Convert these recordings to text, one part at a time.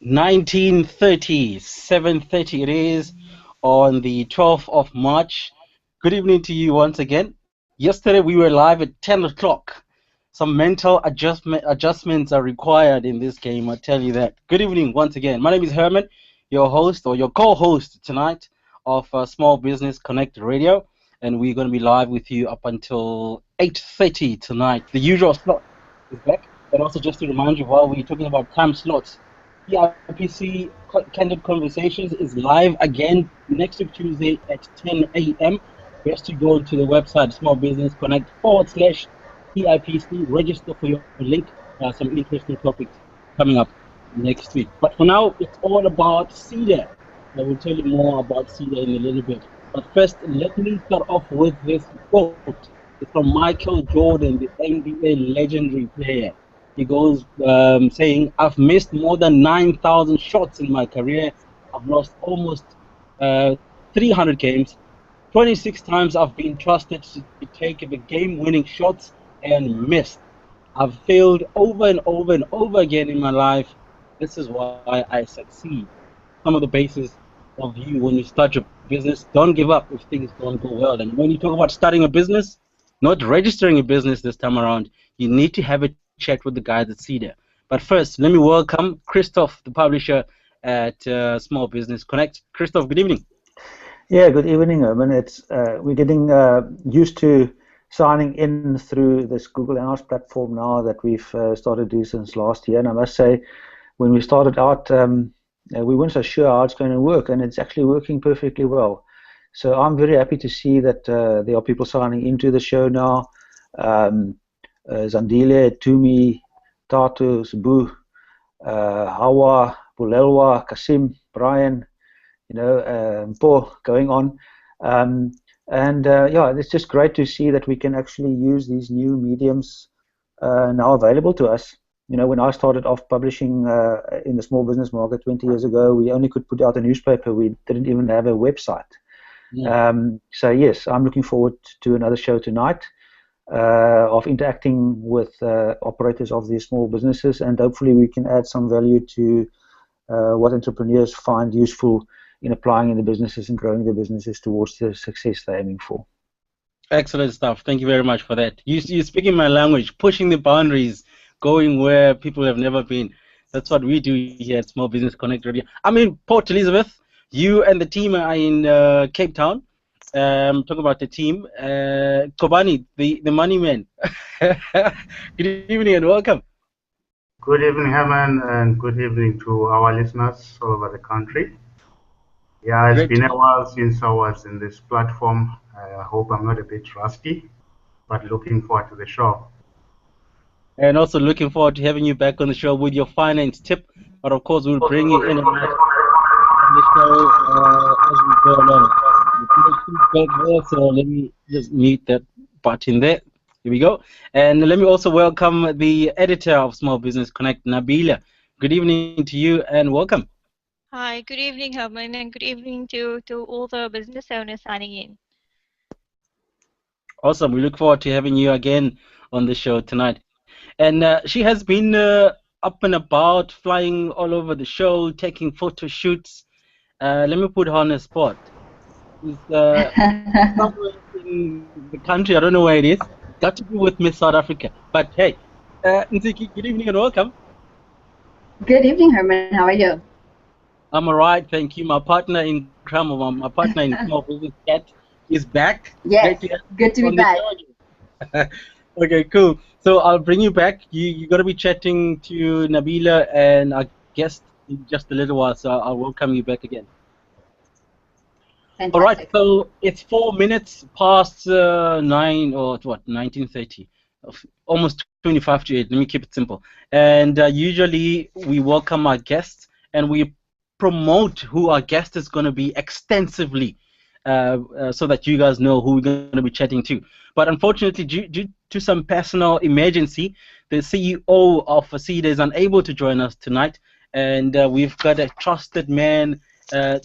19:30, 7:30 it is on the 12th of March. Good evening to you once again. Yesterday we were live at 10 o'clock. Some mental adjustments are required in this game, I tell you that. Good evening once again. My name is Herman, your host or your co-host tonight of Small Business Connect Radio, and we're going to be live with you up until 8:30 tonight. The usual slot is back, and also just to remind you, while we're talking about time slots, PIPC Candid Conversations is live again next week Tuesday at 10 a.m. Just to go to the website Small Business Connect /PIPC, register for your link. Some interesting topics coming up next week. But for now, it's all about Seda. I will tell you more about Seda in a little bit. But first, let me start off with this quote. It's from Michael Jordan, the NBA legendary player. He goes saying, "I've missed more than 9,000 shots in my career. I've lost almost 300 games. 26 times I've been trusted to take the game-winning shots and missed. I've failed over and over and over again in my life. This is why I succeed." Some of the basis of you when you start your business, don't give up if things don't go well. And when you talk about starting a business, not registering a business this time around, you need to have a chat with the guys at Seda. But first, let me welcome Christoph, the publisher at Small Business Connect. Christoph, good evening. Yeah, good evening, Urban. We're getting used to signing in through this Google Hangouts platform now that we've started to do since last year. And I must say, when we started out, we weren't so sure how it's going to work, and it's actually working perfectly well. So I'm very happy to see that there are people signing into the show now. Zandile, Tumi, Tatu, Sabu, Hawa, Bulelwa, Kasim, Brian, Mpo going on. Yeah, it's just great to see that we can actually use these new mediums now available to us. When I started off publishing in the small business market 20 years ago, we only could put out a newspaper. We didn't even have a website. Yeah. So yes, I'm looking forward to another show tonight of interacting with operators of these small businesses, and hopefully we can add some value to what entrepreneurs find useful in applying in the businesses and growing their businesses towards the success they're aiming for. Excellent stuff. Thank you very much for that. You're speaking my language, pushing the boundaries, going where people have never been. That's what we do here at Small Business Connect Radio. I'm in Port Elizabeth. You and the team are in Cape Town. Talk about the team. Kobani, the money man. Good evening and welcome. Good evening, Herman, and good evening to our listeners all over the country. Yeah, it's been a while since I was in this platform. I hope I'm not a bit rusty, but looking forward to the show. And also looking forward to having you back on the show with your finance tip. But of course, we'll bring you in and out on the show as we go along. So let me just mute that button there. Here we go. And let me also welcome the editor of Small Business Connect, Nabila. Good evening to you and welcome. Hi, good evening, Herman, and good evening to all the business owners signing in. Awesome. We look forward to having you again on the show tonight. And she has been up and about, flying all over the show, taking photo shoots. Let me put her on the spot. She's somewhere in the country, I don't know where it is. Got to be with Miss South Africa. But hey, Nziki, good evening and welcome. Good evening, Herman. How are you? I'm alright, thank you. My partner in crime, my partner in Small Business Chat is back. Yes, good to be back. Okay, cool. So I'll bring you back. You're going to be chatting to Nabila and our guest in just a little while, so I'll welcome you back again. Fantastic. All right, so it's 4 minutes past 9 or what, 19:30, almost 25 to 8. Let me keep it simple. And usually we welcome our guests and we promote who our guest is going to be extensively so that you guys know who we're going to be chatting to. But unfortunately, due to some personal emergency, the CEO of Seda is unable to join us tonight, and we've got a trusted man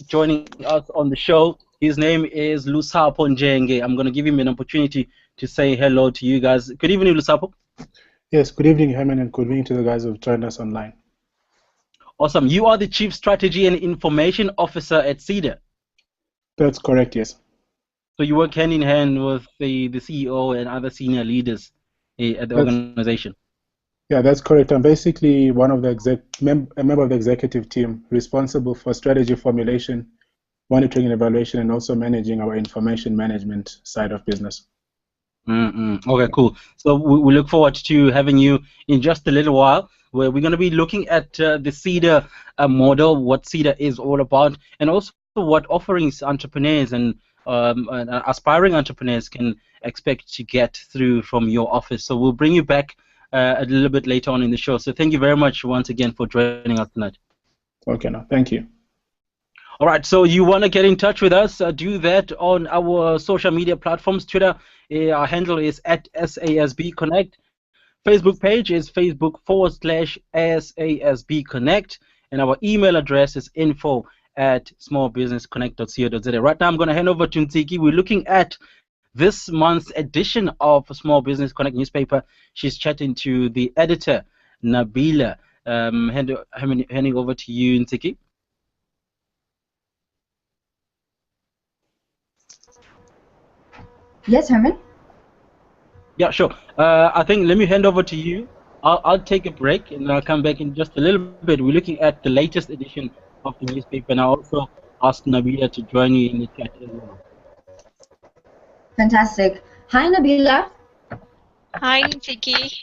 joining us on the show. His name is Lusapho Njenge. I'm going to give him an opportunity to say hello to you guys. Good evening, Lusapho. Yes, good evening, Herman, and good evening to the guys who've joined us online. Awesome. You are the Chief Strategy and Information Officer at Seda. That's correct, yes. So you work hand in hand with the CEO and other senior leaders at the organization. Yeah, that's correct. I'm basically one of the a member of the executive team responsible for strategy formulation, monitoring and evaluation, and also managing our information management side of business. Okay, cool. So we look forward to having you in just a little while, where we're going to be looking at the Seda model, what Seda is all about, and also what offerings entrepreneurs and aspiring entrepreneurs can expect to get through from your office. So we'll bring you back a little bit later on in the show. So thank you very much once again for joining us tonight. Okay, no, thank you. All right, so you want to get in touch with us, do that on our social media platforms. Twitter, our handle is at SASB Connect. Facebook page is Facebook.com/SASB Connect. And our email address is info@smallbusinessconnect.co.za. Right now, I'm going to hand over to Ntsiki. We're looking at this month's edition of Small Business Connect newspaper. She's chatting to the editor, Nabila. Handing over to you, Ntsiki. Yes, Herman? Yeah, sure. I think let me hand over to you. I'll take a break and I'll come back in just a little bit. We're looking at the latest edition of the newspaper, and I'll also ask Nabila to join you in the chat as well. Fantastic. Hi, Nabila. Hi, Ntsiki.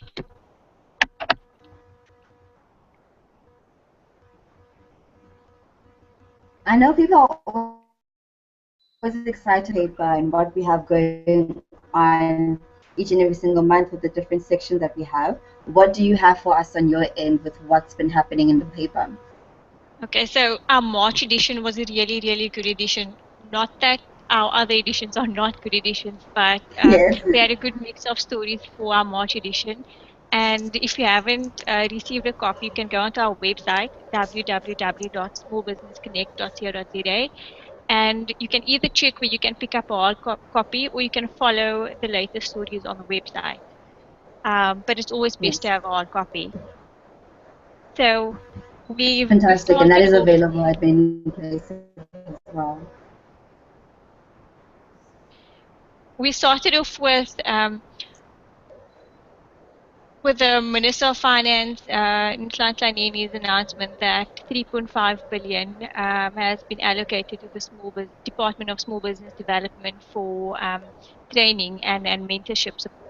I know people are always excited and what we have going on each and every single month with the different sections that we have. What do you have for us on your end with what's been happening in the paper? Okay, so our March edition was a really, really good edition. Not that our other editions are not good editions, but Yes. we had a good mix of stories for our March edition. And if you haven't received a copy, you can go onto our website, www.smallbusinessconnect.co.za, and you can either check where you can pick up a hard copy, or you can follow the latest stories on the website. But it's always best to have a hard copy. So Fantastic, and that is available at many places as well. We started off with the Minister of Finance, Nhlanhla Nene's announcement that 3.5 billion has been allocated to the Department of Small Business Development for training and mentorship support.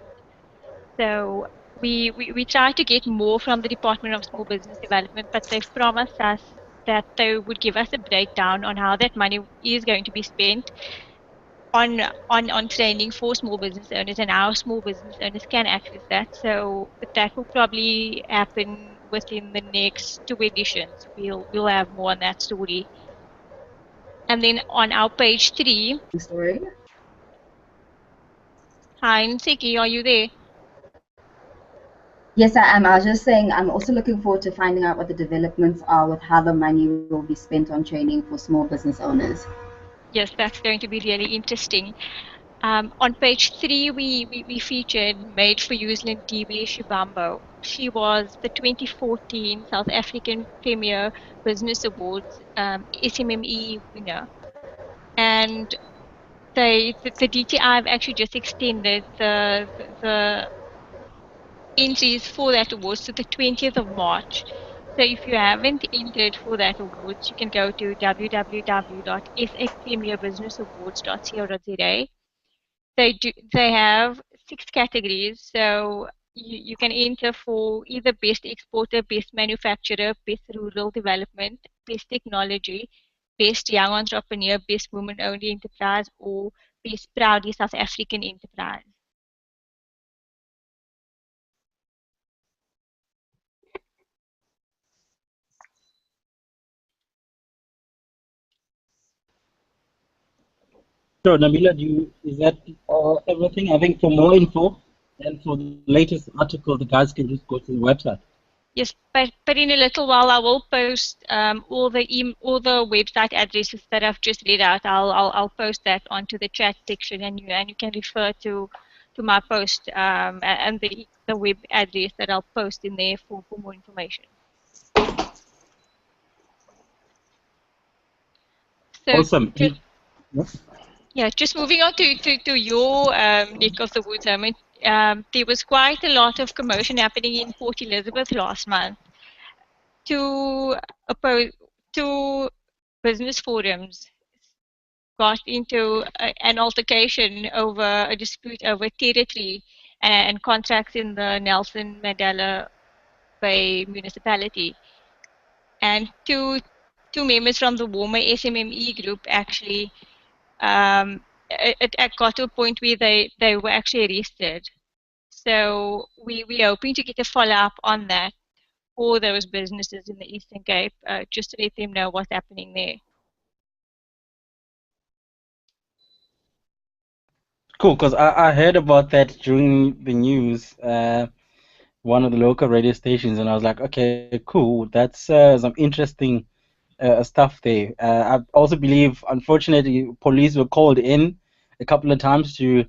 So we try to get more from the Department of Small Business Development, but they've promised us that they would give us a breakdown on how that money is going to be spent on training for small business owners, and how small business owners can access that. So that will probably happen within the next 2 editions. We'll have more on that story. And then on our page 3. Story. Hi, Ntsiki, are you there? Yes, I am. I was just saying I'm also looking forward to finding out what the developments are with how the money will be spent on training for small business owners. Yes, that's going to be really interesting. On page 3, we featured Made for Zealand Diwe Shibambo. She was the 2014 South African Premier Business Awards SMME winner. And the DTI have actually just extended the entries for that awards to the 20th of March. So if you haven't entered for that awards, you can go to www.sapremierbusinessawards.co.za. They have 6 categories, so you can enter for either best exporter, best manufacturer, best rural development, best technology, best young entrepreneur, best woman-owned enterprise, or best proudly South African enterprise. Sure, Nabila, is that everything? I think for more info and for the latest article, the guys can just go to the website. Yes, but in a little while I will post all the website addresses that I've just read out. I'll post that onto the chat section, and you can refer to my post and the the web address that I'll post in there for more information. So Awesome. yeah, just moving on to your neck of the woods. I mean, there was quite a lot of commotion happening in Port Elizabeth last month. Two business forums got into an altercation over a dispute over territory and contracts in the Nelson Mandela Bay municipality. And two members from the Warmer SMME group actually, it got to a point where they were actually arrested. So we're hoping to get a follow-up on that for those businesses in the Eastern Cape, just to let them know what's happening there. Cool, because I heard about that during the news, one of the local radio stations, and I was like, okay, cool, that's some interesting stuff there. I also believe, unfortunately, police were called in a couple of times to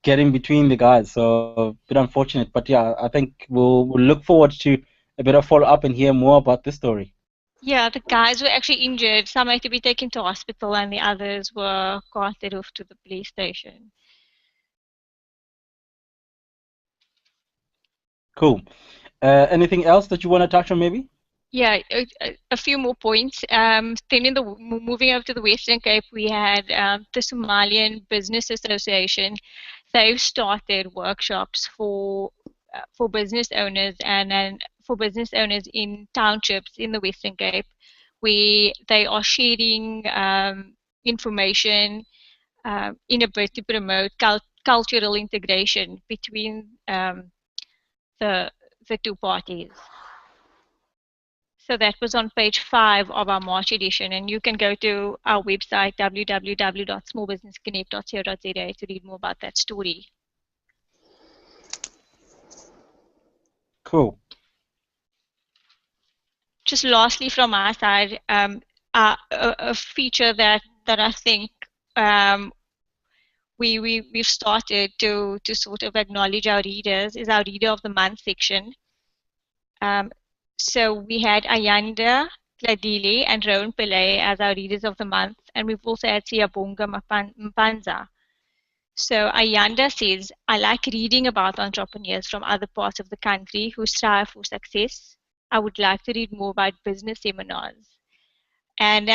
get in between the guys, so a bit unfortunate. But yeah, I think we'll look forward to a bit of follow-up and hear more about this story. Yeah, the guys were actually injured. Some had to be taken to hospital, and the others were carted off to the police station. Cool. Anything else that you want to touch on, maybe? Yeah, a few more points. Then moving over to the Western Cape, we had the Somalian Business Association. They've started workshops for business owners and for business owners in townships in the Western Cape, where they are sharing information in a bid to promote cultural integration between the two parties. So that was on page 5 of our March edition, and you can go to our website www.smallbusinessconnect.co.za to read more about that story. Cool. Just lastly from our side, a feature that I think we've started to sort of acknowledge our readers is our Reader of the Month section. So we had Ayanda, Gladile, and Rowan Pillay as our Readers of the Month, and we've also had Siyabonga Mpanza. So Ayanda says, I like reading about entrepreneurs from other parts of the country who strive for success. I would like to read more about business seminars. And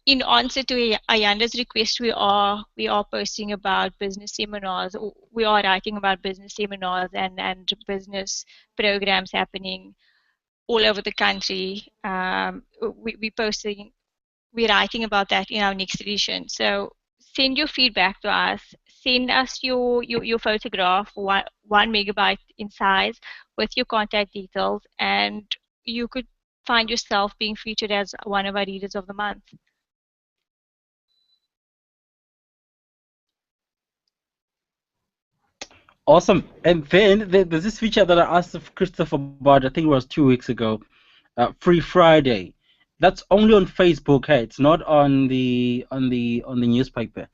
in answer to Ayanda's request, we are posting about business seminars. We are writing about business seminars and business programs happening all over the country. We're writing about that in our next edition. So send your feedback to us. Send us your photograph, 1 megabyte in size, with your contact details, and you could find yourself being featured as one of our Readers of the Month. Awesome. And then there's this feature that I asked Christopher about, I think it was 2 weeks ago, Free Friday. That's only on Facebook, hey? It's not on the newspaper.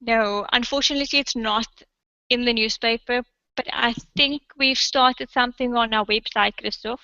No, unfortunately, it's not in the newspaper, but I think we've started something on our website, Christoph.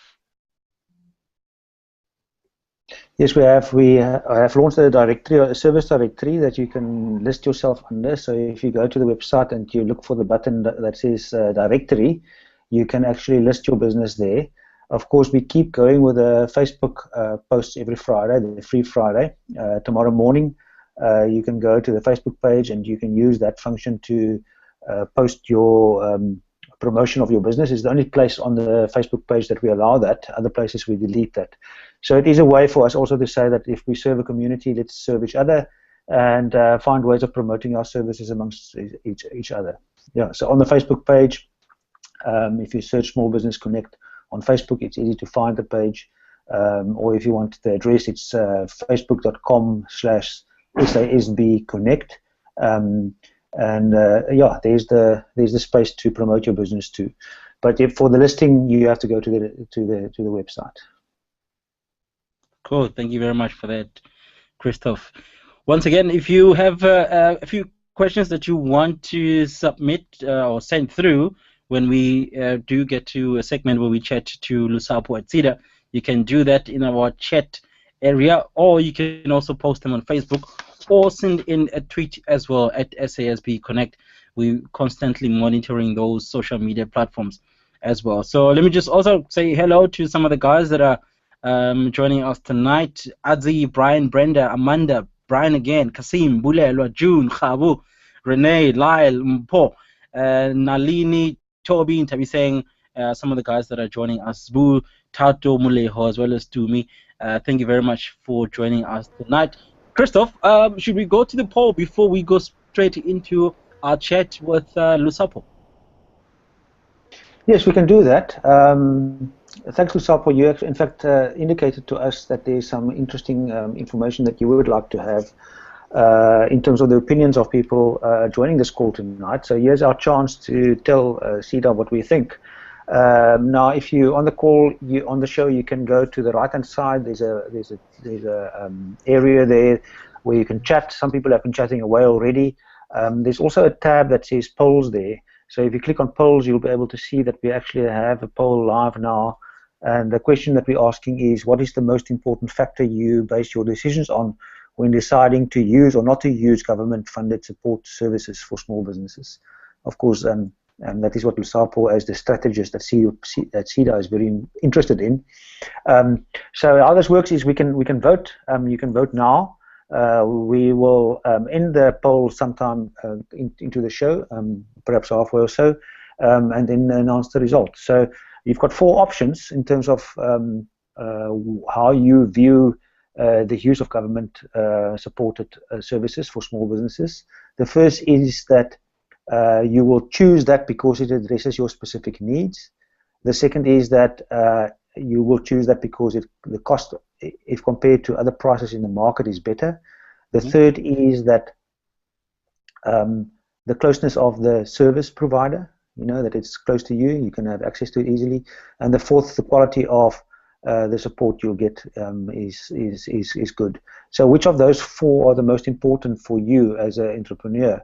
Yes, we have. We have launched a directory, a service directory that you can list yourself under. So if you go to the website and you look for the button that says directory, you can actually list your business there. Of course, we keep going with the Facebook posts every Friday, the Free Friday. Tomorrow morning, you can go to the Facebook page and you can use that function to post your promotion of your business. It's the only place on the Facebook page that we allow that. Other places we delete that. So it is a way for us also to say that if we serve a community, let's serve each other and find ways of promoting our services amongst each other. Yeah. So on the Facebook page, if you search Small Business Connect on Facebook, it's easy to find the page. Or if you want the address, it's facebook.com/SASBconnect. Yeah, there's the space to promote your business too. But for the listing, you have to go to the website. Cool. Thank you very much for that, Christoph. Once again, if you have a few questions that you want to submit or send through when we do get to a segment where we chat to Lusapho at Seda, you can do that in our chat area, or you can also post them on Facebook, or send in a tweet as well at SASB Connect. We're constantly monitoring those social media platforms as well. So let me just also say hello to some of the guys that are joining us tonight. Adzi, Brian, Brenda, Amanda, Brian again, Kasim, Bulelwa, June, Khabu, Renee, Lyle, Mpo, Nalini, Toby, Tabi saying some of the guys that are joining us, Bu, Tato, Muleho, as well as Tumi. Thank you very much for joining us tonight. Christoph, should we go to the poll before we go straight into our chat with Lusapho? Yes, we can do that. Thanks, Lusapho. You in fact indicated to us that there's some interesting information that you would like to have in terms of the opinions of people joining this call tonight. So here's our chance to tell Seda what we think. Now, if you on the call, on the show, you can go to the right-hand side. There's a area there where you can chat. Some people have been chatting away already. There's also a tab that says polls there. So if you click on polls, you'll be able to see that we actually have a poll live now. And the question that we're asking is, what is the most important factor you base your decisions on when deciding to use or not to use government-funded support services for small businesses? Of course, and that is what Lusapho, as the strategist that Seda is very interested in. So how this works is we can vote. You can vote now. We will end the poll sometime into the show, perhaps halfway or so, and then announce the results. So you've got 4 options in terms of how you view the use of government-supported services for small businesses. The first is that you will choose that because it addresses your specific needs. The second is that you will choose that because the cost, if compared to other prices in the market, is better. The third is that the closeness of the service provider, that it's close to you, you can have access to it easily. And the fourth, the quality of the support you'll get is good. So which of those 4 are the most important for you as an entrepreneur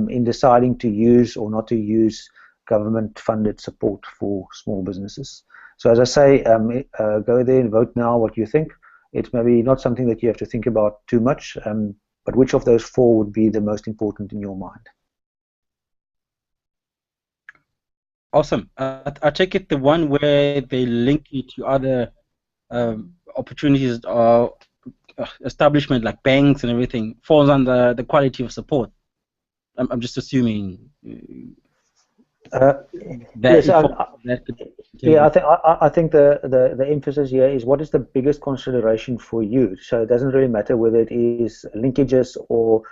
in deciding to use or not to use government-funded support for small businesses? So as I say, go there and vote now what you think. It's maybe not something that you have to think about too much, but which of those 4 would be the most important in your mind? Awesome. I take it the one where they link you to other opportunities or establishment like banks and everything falls under the quality of support. I'm just assuming that. Yes, I think the emphasis here is what is the biggest consideration for you. So it doesn't really matter whether it is linkages or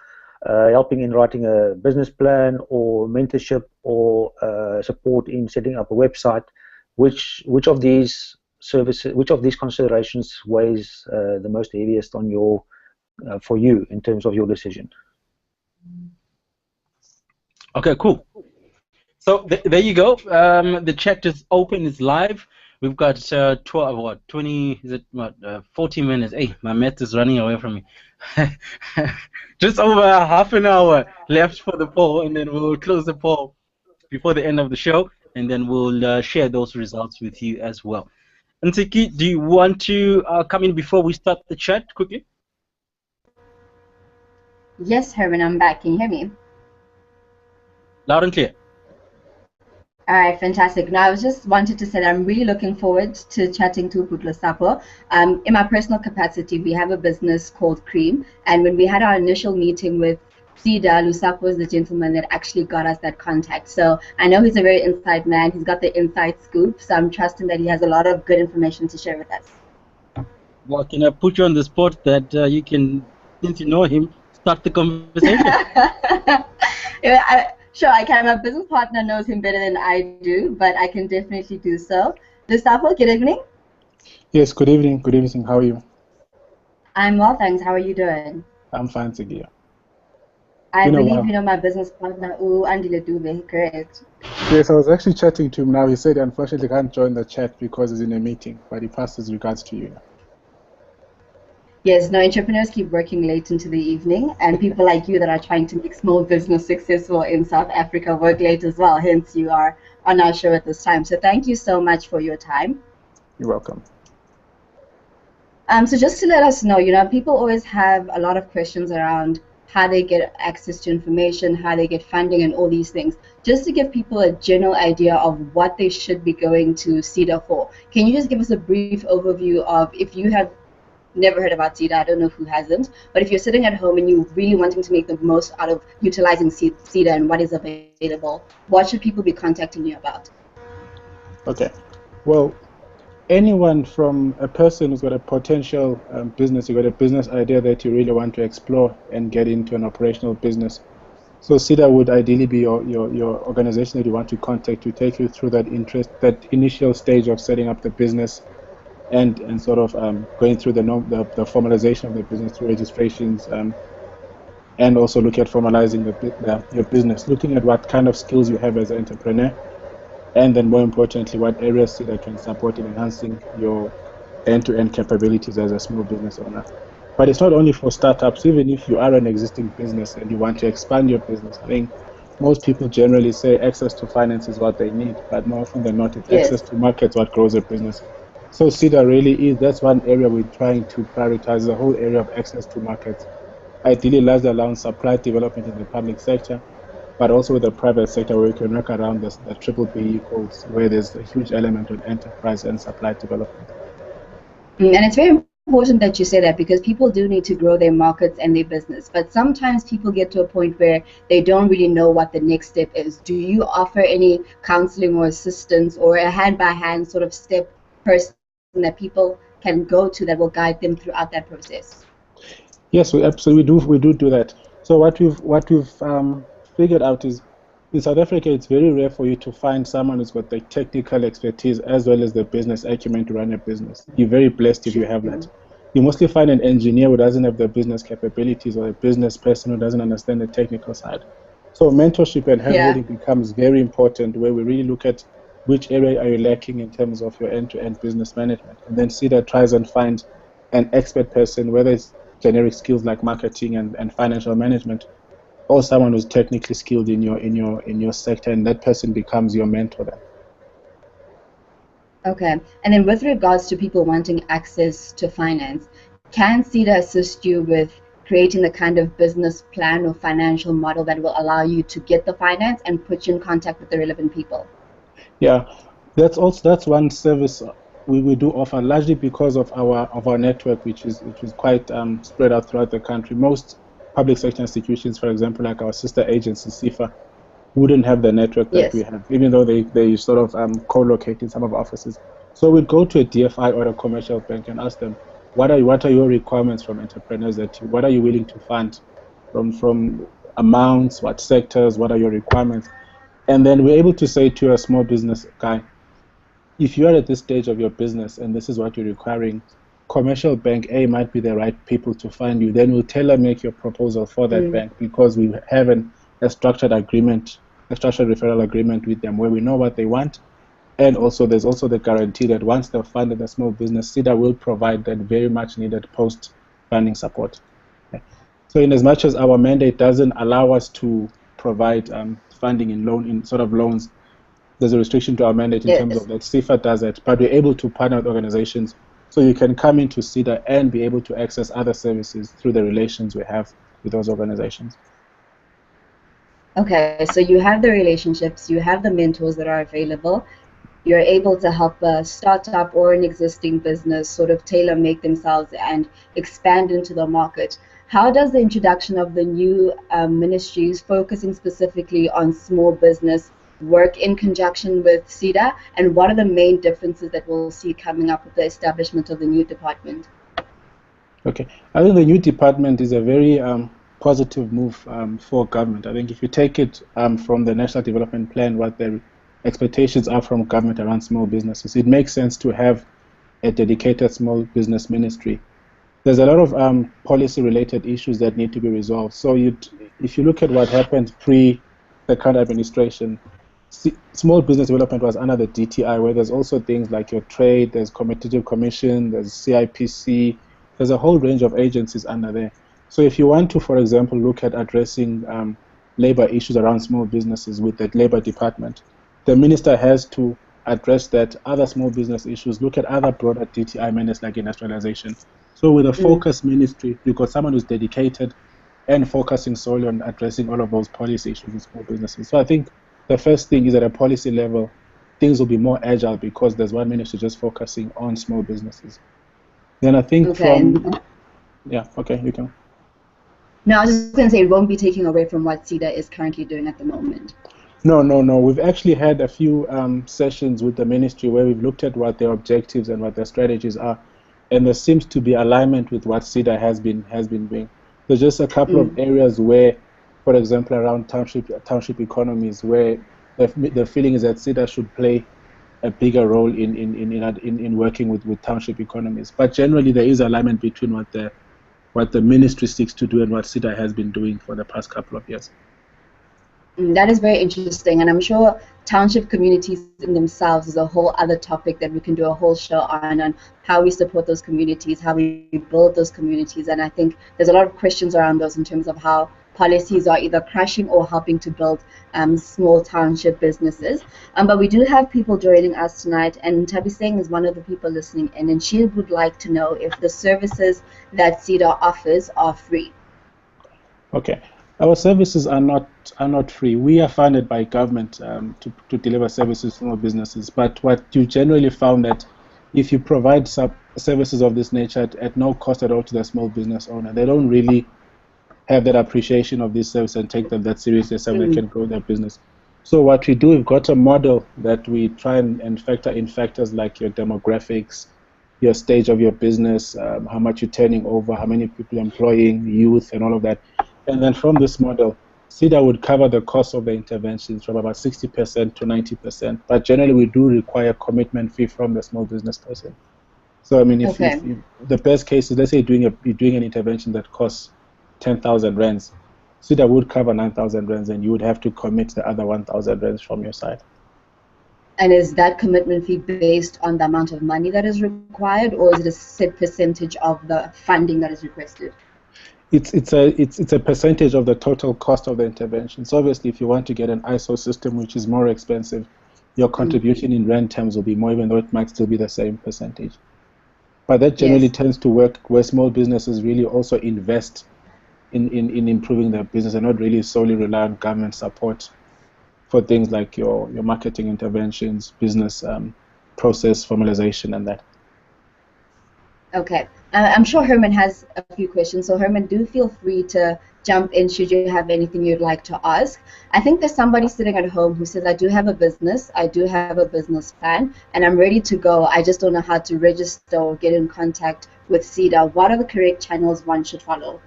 helping in writing a business plan or mentorship or support in setting up a website. Which of these services, which of these considerations weighs the most heaviest on your for you in terms of your decision? Okay, cool. So there you go. The chat is open, it's live. We've got 40 minutes. Hey, my math is running away from me. Just over half an hour left for the poll, and then we'll close the poll before the end of the show, and then we'll share those results with you as well. Ntiki, do you want to come in before we start the chat quickly? Yes, Herman, I'm back. Can you hear me? Loud and clear. All right, fantastic. Now, I was just wanted to say that I'm really looking forward to chatting to Lusapho. In my personal capacity, we have a business called Cream, and when we had our initial meeting with Seda, Lusapho was the gentleman that actually got us that contact. So I know he's a very inside man. He's got the inside scoop, so I'm trusting that he has a lot of good information to share with us. Well, can I put you on the spot that you can, since you know him, start the conversation? Sure, I can. My business partner knows him better than I do, but I can definitely do so. Lusapho, good evening. Yes, good evening. Good evening. How are you? I'm well, thanks. How are you doing? I'm fine, Siggy. I believe you know my business partner, Andile Dube, correct? Yes, I was actually chatting to him now. He said he unfortunately can't join the chat because he's in a meeting, but he passed his regards to you. Yes, no, entrepreneurs keep working late into the evening, and people like you that are trying to make small business successful in South Africa work late as well. Hence, you are on our show at this time. So thank you so much for your time. You're welcome. So just to let us know, people always have a lot of questions around how they get access to information, how they get funding, and all these things. Just to give people a general idea of what they should be going to Seda for, can you just give us a brief overview of, if you have never heard about Seda, I don't know who hasn't, but if you're sitting at home and you're really wanting to make the most out of utilizing Seda and what is available, what should people be contacting you about? Okay. Well, anyone from a person who's got a potential business, you've got a business idea that you really want to explore and get into an operational business. So Seda would ideally be your organization that you want to contact to take you through that initial stage of setting up the business and sort of going through the formalization of the business through registrations, and also look at formalizing your business, looking at what kind of skills you have as an entrepreneur, and then more importantly, what areas Seda can support in enhancing your end-to-end capabilities as a small business owner. But it's not only for startups. Even if you are an existing business and you want to expand your business, I think most people generally say access to finance is what they need, but more often than not, it's access to markets what grows a business. So Seda really is, that's one area we're trying to prioritize, the whole area of access to markets. Ideally largely around supply development in the public sector, but also with the private sector where we can work around the triple B codes, where there's a huge element of enterprise and supply development. And it's very important that you say that, because people do need to grow their markets and their business. But sometimes people get to a point where they don't really know what the next step is. Do you offer any counseling or assistance or a hand-by-hand sort of step person that people can go to that will guide them throughout that process? Yes, we absolutely do that. So what we've figured out is, in South Africa, it's very rare for you to find someone who's got the technical expertise as well as the business acumen to run a business. You're very blessed if you have that. You mostly find an engineer who doesn't have the business capabilities, or a business person who doesn't understand the technical side. So mentorship and handholding becomes very important, where we really look at which area are you lacking in terms of your end-to-end business management, and then Seda tries and find an expert person, whether it's generic skills like marketing and financial management, or someone who's technically skilled in your sector, and that person becomes your mentor then. Okay, and then with regards to people wanting access to finance, can Seda assist you with creating the kind of business plan or financial model that will allow you to get the finance and put you in contact with the relevant people? Yeah, that's one service we do offer, largely because of our network, which is quite spread out throughout the country. Most public sector institutions, for example, like our sister agency, SIFA, wouldn't have the network that we have, even though they sort of co-locate in some of our offices. So we'd go to a DFI or a commercial bank and ask them, what are your requirements from entrepreneurs? What are you willing to fund from amounts, what sectors, what are your requirements? And then we're able to say to a small business guy, if you are at this stage of your business and this is what you're requiring, commercial bank A might be the right people to find you. Then we'll tailor make your proposal for that bank, because we have a structured agreement, a structured referral agreement with them, where we know what they want. And also there's also the guarantee that once they've funded a small business, Seda will provide that very much needed post-funding support. Okay. So in as much as our mandate doesn't allow us to provide funding in sort of loans, there's a restriction to our mandate in terms of that. SIFA does it, but we're able to partner with organizations, so you can come into Seda and be able to access other services through the relations we have with those organizations. Okay, so you have the relationships, you have the mentors that are available. You're able to help a startup or an existing business sort of tailor-make themselves and expand into the market. How does the introduction of the new ministries focusing specifically on small business work in conjunction with Seda, and what are the main differences that we'll see coming up with the establishment of the new department? Okay, I think the new department is a very positive move for government. I think if you take it from the National Development Plan, what the expectations are from government around small businesses, it makes sense to have a dedicated small business ministry. There's a lot of policy-related issues that need to be resolved. So if you look at what happened pre the current administration, small business development was under the DTI, where there's also things like your trade, there's competitive commission, there's CIPC, there's a whole range of agencies under there. So if you want to, for example, look at addressing labor issues around small businesses with the labor department, the minister has to address that, other small business issues, look at other broader DTI mandates like industrialization. So with a focus ministry, you've got someone who's dedicated and focusing solely on addressing all of those policy issues with small businesses. So I think the first thing is at a policy level, things will be more agile because there's one ministry just focusing on small businesses. Then I think yeah, okay, you can. No, I was just going to say it won't be taking away from what Seda is currently doing at the moment. No. We've actually had a few sessions with the ministry where we've looked at what their objectives and what their strategies are, and there seems to be alignment with what Seda has been doing. There's just a couple of areas where, for example, around township economies, where the feeling is that Seda should play a bigger role in working with township economies. But generally, there is alignment between what the ministry seeks to do and what Seda has been doing for the past couple of years. That is very interesting, and I'm sure township communities in themselves is a whole other topic that we can do a whole show on how we support those communities, how we build those communities, and I think there's a lot of questions around those in terms of how policies are either crashing or helping to build small township businesses. But we do have people joining us tonight, and Tabi Singh is one of the people listening in, and she would like to know if the services that Seda offers are free. Okay. Our services are not free. We are funded by government to deliver services to small businesses. But what you generally found that if you provide services of this nature at no cost at all to the small business owner, they don't really have that appreciation of this service and take them that seriously so they can grow their business. So what we do, we've got a model that we try and factor in factors like your demographics, your stage of your business, how much you're turning over, how many people you're employing, youth, and all of that. And then from this model, Seda would cover the cost of the interventions from about 60% to 90%. But generally, we do require commitment fee from the small business person. So I mean, if the best case is, let's say you're doing an intervention that costs 10,000 rands, Seda would cover 9,000 rands, and you would have to commit the other 1,000 rands from your side. And is that commitment fee based on the amount of money that is required, or is it a set percentage of the funding that is requested? It's a percentage of the total cost of the intervention. So obviously, if you want to get an ISO system, which is more expensive, your contribution in rand terms will be more, even though it might still be the same percentage. But that generally tends to work where small businesses really also invest in improving their business and not really solely rely on government support for things like your marketing interventions, business process formalization, and that. Okay. I'm sure Herman has a few questions. So Herman, do feel free to jump in should you have anything you'd like to ask. I think there's somebody sitting at home who says, I do have a business, I do have a business plan, and I'm ready to go. I just don't know how to register or get in contact with Seda. What are the correct channels one should follow?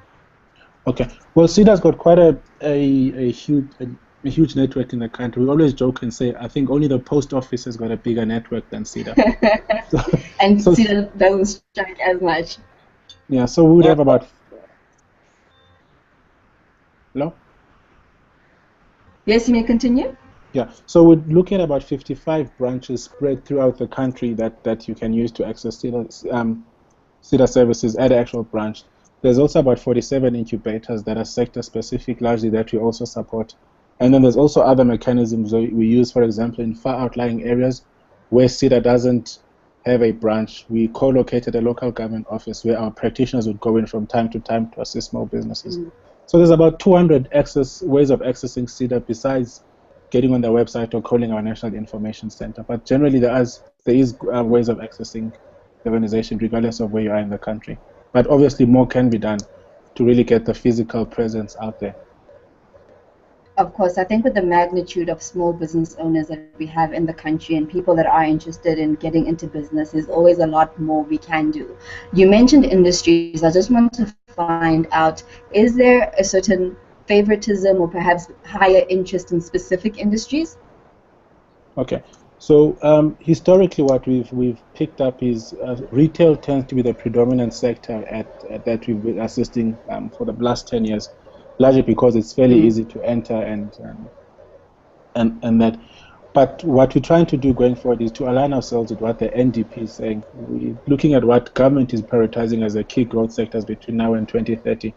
Okay. Well, Seda's got quite a huge network in the country. We always joke and say, I think only the post office has got a bigger network than Seda. And Seda doesn't strike as much. Yeah, so we would have about... Hello? Yes, you may continue. Yeah, so we're looking at about 55 branches spread throughout the country that you can use to access Seda services at the actual branch. There's also about 47 incubators that are sector-specific, largely, that we also support. And then there's also other mechanisms we use, for example, in far outlying areas where Seda doesn't have a branch. We co-located a local government office where our practitioners would go in from time to time to assist small businesses. So there's about 200 ways of accessing Seda besides getting on their website or calling our National Information Center. But generally, there is ways of accessing the organization regardless of where you are in the country. But obviously, more can be done to really get the physical presence out there. Of course, I think with the magnitude of small business owners that we have in the country and people that are interested in getting into business, there's always a lot more we can do. You mentioned industries. I just want to find out, is there a certain favoritism or perhaps higher interest in specific industries? Okay. So historically, what we've picked up is retail tends to be the predominant sector that we've been assisting for the last 10 years. Largely because it's fairly easy to enter and that. But what we're trying to do going forward is to align ourselves with what the NDP is saying. We're looking at what government is prioritizing as a key growth sectors between now and 2030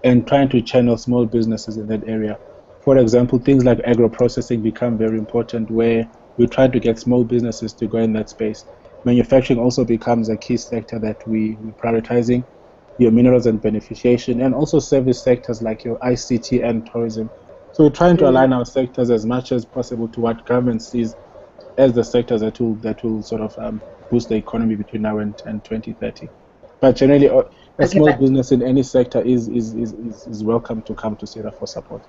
and trying to channel small businesses in that area. For example, things like agro-processing become very important where we're trying to get small businesses to go in that space. Manufacturing also becomes a key sector that we're prioritizing, your minerals and beneficiation, and also service sectors like your ICT and tourism. So we're trying to align our sectors as much as possible to what government sees as the sectors that will sort of boost the economy between now and 2030. But generally, a small business in any sector is welcome to come to Seda for support.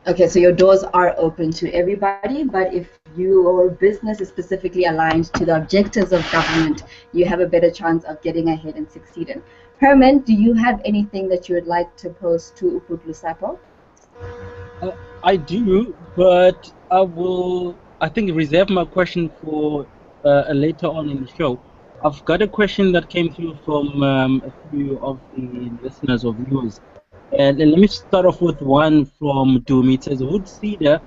Okay, so your doors are open to everybody, but if your business is specifically aligned to the objectives of government, you have a better chance of getting ahead and succeeding. Herman, do you have anything that you would like to pose to Uput Lusapho? I do, but I think, reserve my question for later on in the show. I've got a question that came through from a few of the listeners or viewers. And let me start off with one from Dumi. It says, would Seda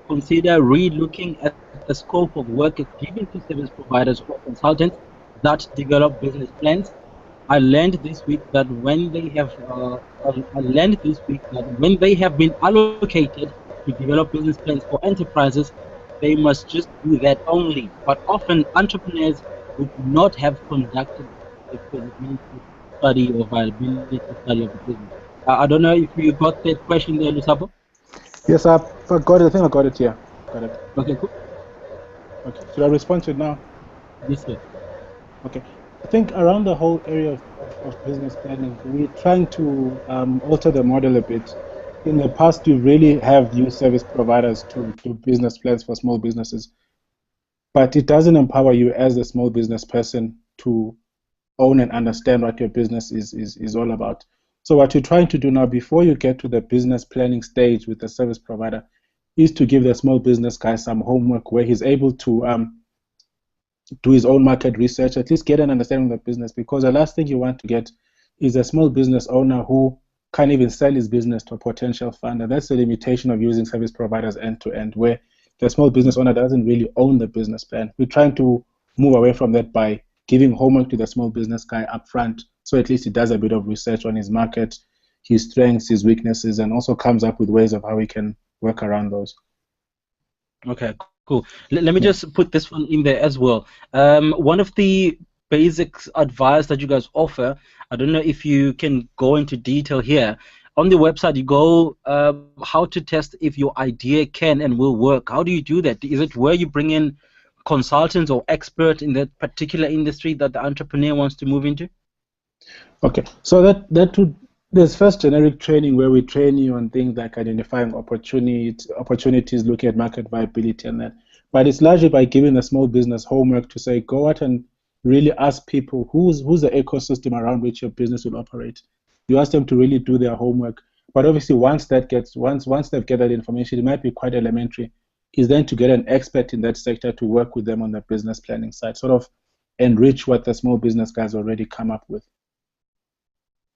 consider re-looking at the scope of work given to service providers or consultants that develop business plans? I learned this week that when they have been allocated to develop business plans for enterprises, they must just do that only. But often entrepreneurs would not have conducted a feasibility study or viability study of the business. I don't know if you got that question there, Lusapho. Yes, I got it. I think I got it here. Got it. Okay, cool. Okay, should I respond to it now? Yes, sir. Okay. I think around the whole area of business planning, we're trying to alter the model a bit. In the past, you really have used service providers to do business plans for small businesses, but it doesn't empower you as a small business person to own and understand what your business is all about. So what you're trying to do now, before you get to the business planning stage with the service provider, is to give the small business guy some homework where he's able to do his own market research, at least get an understanding of the business, because the last thing you want to get is a small business owner who can't even sell his business to a potential funder. That's the limitation of using service providers end to end, where the small business owner doesn't really own the business plan. We're trying to move away from that by giving homework to the small business guy up front, so at least he does a bit of research on his market, his strengths, his weaknesses, and also comes up with ways of how he can work around those. Okay, cool. Let me just put this one in there as well. One of the basic advice that you guys offer, I don't know if you can go into detail here. On the website, you go how to test if your idea can and will work. How do you do that? Is it where you bring in consultants or experts in that particular industry that the entrepreneur wants to move into? Okay, so there's first generic training where we train you on things like identifying opportunities, looking at market viability and that. But it's largely by giving a small business homework to say, go out and really ask people who's the ecosystem around which your business will operate. You ask them to really do their homework. But obviously once they've gathered information, it might be quite elementary, is then to get an expert in that sector to work with them on the business planning side, sort of enrich what the small business guys already come up with.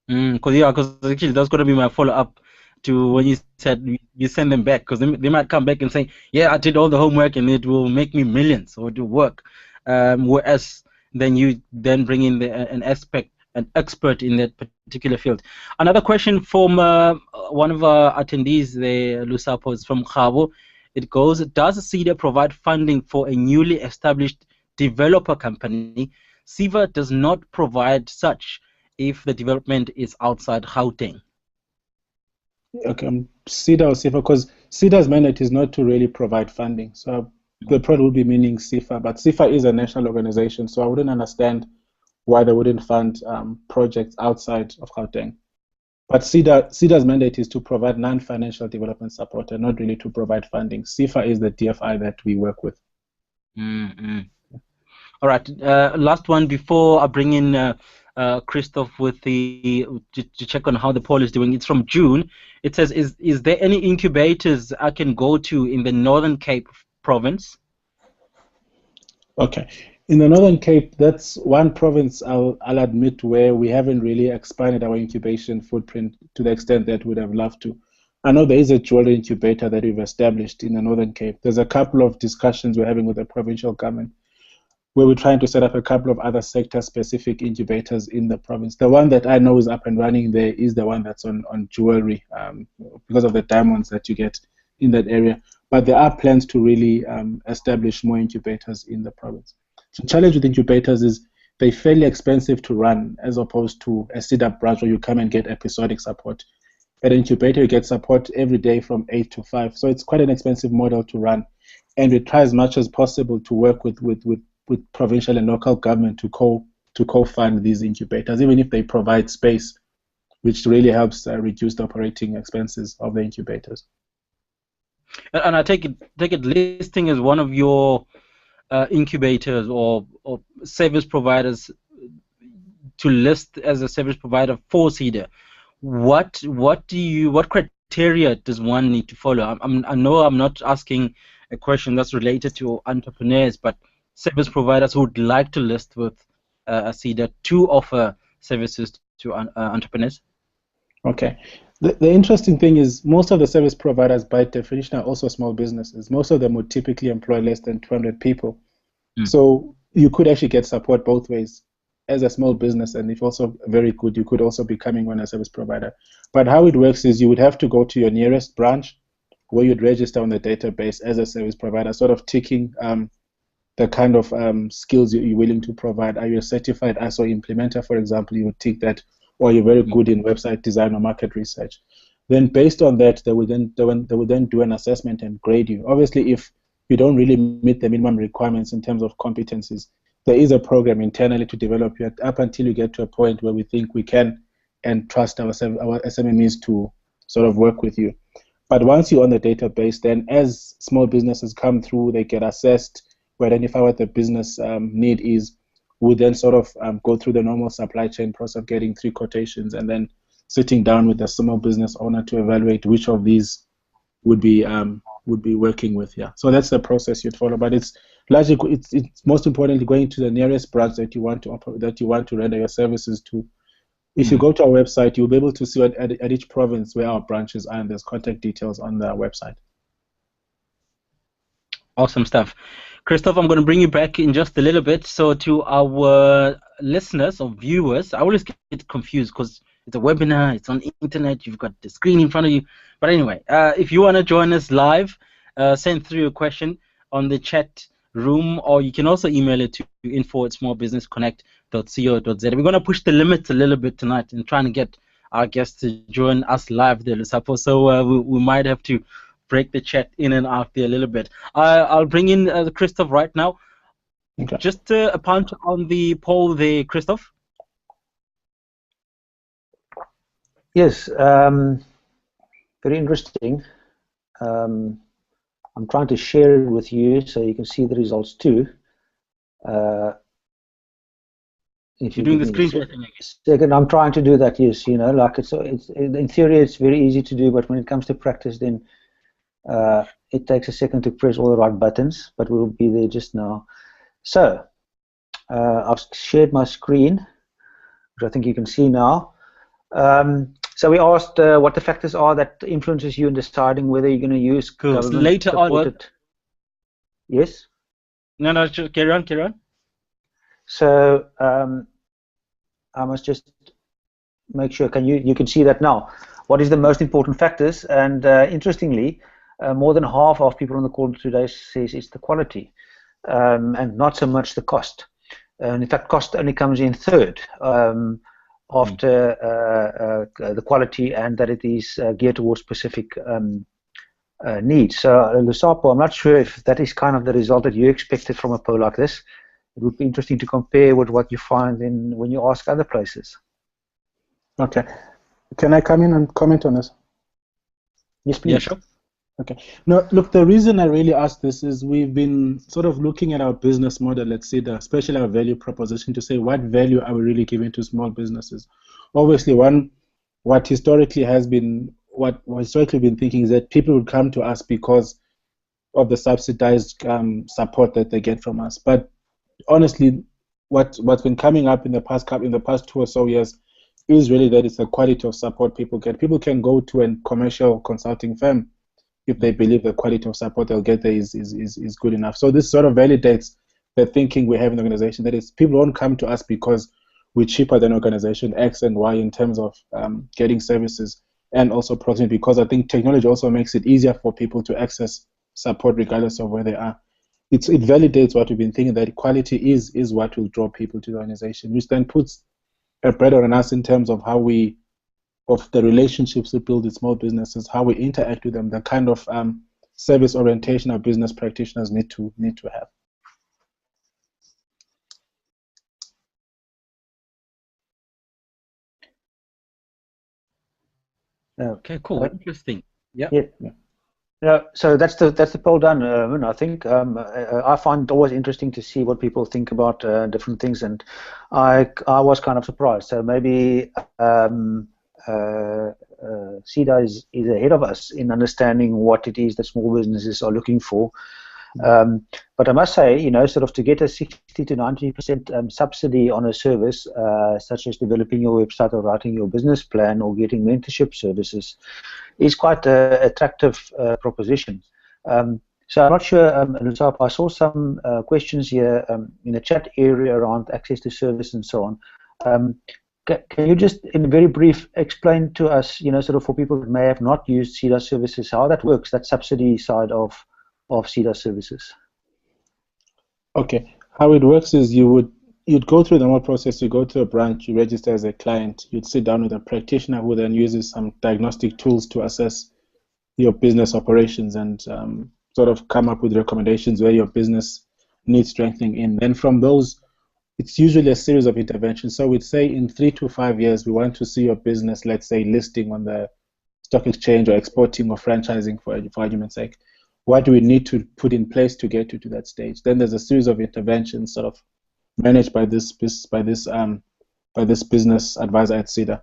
Because actually that's going to be my follow-up to when you said you send them back, because they might come back and say, yeah, I did all the homework and it will make me millions or do work. Whereas then you then bring in an expert in that particular field. Another question from one of our attendees there, Lusapho, is from Khabo. It goes, does Seda provide funding for a newly established developer company? Seva does not provide such if the development is outside Gauteng. Okay, Seda or SIFA, because Seda's mandate is not to really provide funding. So the product would be meaning SIFA, but SIFA is a national organization, so I wouldn't understand why they wouldn't fund projects outside of Gauteng. But Seda's mandate is to provide non-financial development support and not really to provide funding. SIFA is the DFI that we work with. All right, last one before I bring in Christoph with to check on how the poll is doing. It's from June. It says, is there any incubators I can go to in the Northern Cape province? Okay. In the Northern Cape, that's one province I'll admit where we haven't really expanded our incubation footprint to the extent that we'd have loved to. I know there is a jewelry incubator that we've established in the Northern Cape. There's a couple of discussions we're having with the provincial government where we're trying to set up a couple of other sector-specific incubators in the province. The one that I know is up and running there is the one that's on jewelry because of the diamonds that you get in that area. But there are plans to really establish more incubators in the province. The challenge with incubators is they're fairly expensive to run as opposed to a Seda branch where you come and get episodic support. At an incubator, you get support every day from 8 to 5. So it's quite an expensive model to run. And we try as much as possible to work with provincial and local government to co-fund these incubators, even if they provide space, which really helps reduce the operating expenses of the incubators. And I take it listing as one of your incubators or service providers to list as a service provider for Seda. What criteria does one need to follow? I know I'm not asking a question that's related to entrepreneurs, but service providers who would like to list with Seda to offer services to entrepreneurs. Okay. The interesting thing is most of the service providers by definition are also small businesses. Most of them would typically employ less than 200 people. So you could actually get support both ways. As a small business, and if also very good, you could also be coming on a service provider. But how it works is you would have to go to your nearest branch where you'd register on the database as a service provider, sort of ticking the kind of skills you're willing to provide. Are you a certified ISO implementer, for example? You would tick that, or you're very good in website design or market research. Then based on that, they would then do an assessment and grade you. Obviously, if you don't really meet the minimum requirements in terms of competencies, there is a program internally to develop you up until you get to a point where we think we can and trust our SMMEs to sort of work with you. But once you're on the database, then as small businesses come through, they get assessed, we identify what the business need is. We then sort of go through the normal supply chain process of getting 3 quotations and then sitting down with the small business owner to evaluate which of these would be working with. Yeah, so that's the process you'd follow. But it's largely, it's most importantly going to the nearest branch that you want to render your services to. If you go to our website, you'll be able to see at each province where our branches are, and there's contact details on the website. Awesome stuff. Christoph, I'm going to bring you back in just a little bit. So to our listeners or viewers, I always get confused because it's a webinar, it's on the internet, you've got the screen in front of you. But anyway, if you want to join us live, send through a question on the chat room, or you can also email it to info@smallbusinessconnect.co.za. We're going to push the limits a little bit tonight and trying to get our guests to join us live there, Lusapho. So we might have to break the chat in and out there a little bit. I'll bring in Christoph right now. Okay. Just a punch on the poll there, Christoph. Yes, very interesting. I'm trying to share it with you so you can see the results too. If you're doing the screen sharing, second, I'm trying to do that. Yes, you know, like it's in theory it's very easy to do, but when it comes to practice, then it takes a second to press all the right buttons. But we'll be there just now. So I've shared my screen, which I think you can see now. So we asked what the factors are that influences you in deciding whether you're going to use government later on. Yes. No, just carry on. So I must just make sure. You can see that now? What is the most important factors? And interestingly, more than half of people on the call today says it's the quality, and not so much the cost. And in fact, cost only comes in third. After the quality, and that it is geared towards specific needs. So, Lusapho, I'm not sure if that is kind of the result that you expected from a poll like this. It would be interesting to compare with what you find when you ask other places. Okay. Can I come in and comment on this? Yes, please. Yeah, sure. Okay. No, look, the reason I really asked this is we've been sort of looking at our business model, let's say, especially our value proposition, to say what value are we really giving to small businesses. Obviously, what historically been thinking is that people would come to us because of the subsidized support that they get from us. But honestly, what's been coming up in the past 2 or so years is really that it's the quality of support people get. People can go to a commercial consulting firm if they believe the quality of support they'll get there is good enough. So this sort of validates the thinking we have in the organization, that is, people won't come to us because we're cheaper than organization X and Y in terms of getting services and also proximity, because I think technology also makes it easier for people to access support regardless of where they are. It validates what we've been thinking, that quality is what will draw people to the organization, which then puts a burden on us in terms of how of the relationships we build with small businesses, how we interact with them, the kind of service orientation our business practitioners need to have. Okay, cool. Interesting. Yeah. Yeah. So that's the poll done. I think I find it always interesting to see what people think about different things, and I was kind of surprised. So maybe Seda is ahead of us in understanding what it is that small businesses are looking for. But I must say, sort of to get a 60 to 90% subsidy on a service, such as developing your website or writing your business plan or getting mentorship services, is quite an attractive proposition. So I'm not sure, Lusapho, I saw some questions here in the chat area around access to service and so on. Can you just, in very brief, explain to us, sort of for people that may have not used Seda services, how that works, that subsidy side of Seda services? Okay, how it works is you'd go through the normal process. You go to a branch, you register as a client, you'd sit down with a practitioner who then uses some diagnostic tools to assess your business operations and sort of come up with recommendations where your business needs strengthening in. Then from those, it's usually a series of interventions. So we'd say in 3 to 5 years, we want to see your business, let's say, listing on the stock exchange or exporting or franchising, for argument's sake. What do we need to put in place to get you to that stage? Then there's a series of interventions sort of managed by this business advisor at Seda.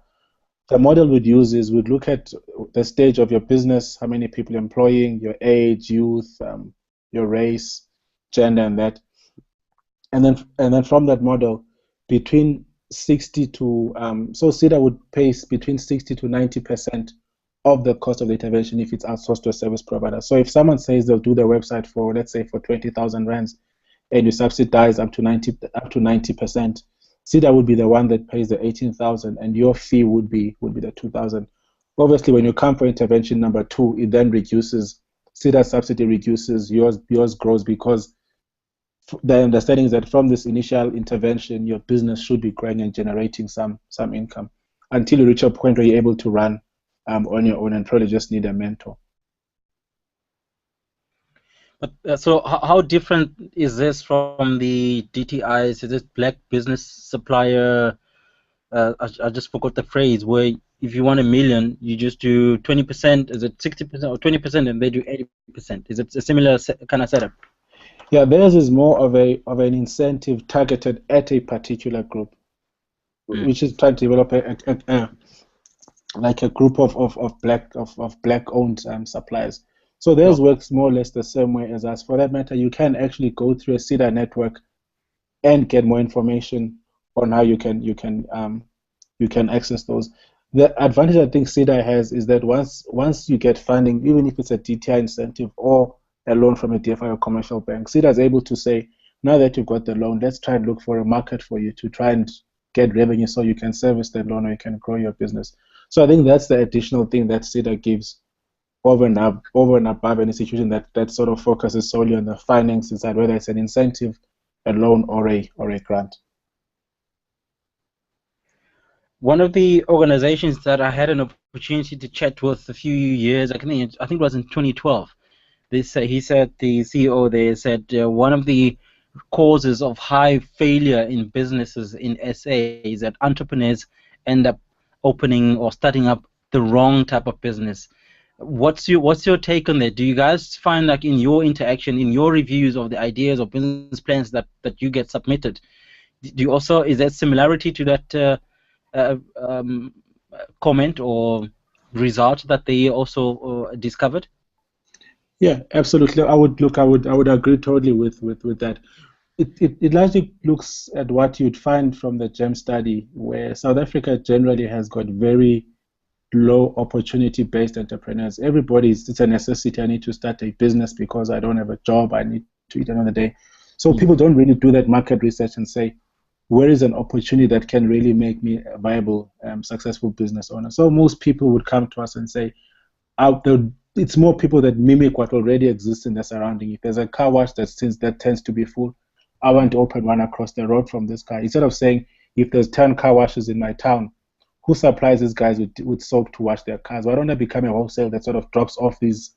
The model we'd use is we'd look at the stage of your business, how many people you're employing, your age, youth, your race, gender, and that. And then from that model, between 60 to so Seda would pay between 60 to 90% of the cost of the intervention if it's outsourced to a service provider. So if someone says they'll do their website for, let's say, for 20,000 rands, and you subsidize up to 90%, Seda would be the one that pays the 18,000, and your fee would be the 2,000. Obviously, when you come for intervention number 2, it then reduces. Seda's subsidy reduces, yours grows, because the understanding is that from this initial intervention, your business should be growing and generating some income until you reach a point where you're able to run on your own and probably just need a mentor. But so how different is this from the DTIs? Is this Black Business Supplier? I just forgot the phrase, where if you want $1 million, you just do 20%. Is it 60% or 20%, and they do 80%? Is it a similar kind of setup? Yeah, theirs is more of an incentive targeted at a particular group, which is trying to develop like a group of black-owned suppliers. So theirs works more or less the same way as us. For that matter, you can actually go through a Seda network and get more information on how you can access those. The advantage I think Seda has is that once you get funding, even if it's a DTI incentive or a loan from a DFI or commercial bank, Seda is able to say, now that you've got the loan, let's try and look for a market for you to try and get revenue so you can service that loan or you can grow your business. So I think that's the additional thing that Seda gives over and above an institution that sort of focuses solely on the financing side, whether it's an incentive, a loan, or a grant. One of the organizations that I had an opportunity to chat with a few years, I think it was in 2012. He said, the CEO there said, one of the causes of high failure in businesses in SA is that entrepreneurs end up opening or starting up the wrong type of business. What's your take on that? Do you guys find, like, in your interaction, in your reviews of the ideas or business plans that you get submitted, do you also, is there similarity to that comment or result that they also discovered? Yeah, absolutely. I would agree totally with that. It largely looks at what you'd find from the GEM study, where South Africa generally has got very low opportunity-based entrepreneurs. It's a necessity. I need to start a business because I don't have a job. I need to eat another day. So people don't really do that market research and say, where is an opportunity that can really make me a viable, successful business owner? So most people would come to us and say, it's more people that mimic what already exists in the surrounding. If there's a car wash that tends to be full, I want to open one across the road from this guy. Instead of saying, if there's 10 car washes in my town, who supplies these guys with soap to wash their cars? Why don't I become a wholesale that sort of drops off these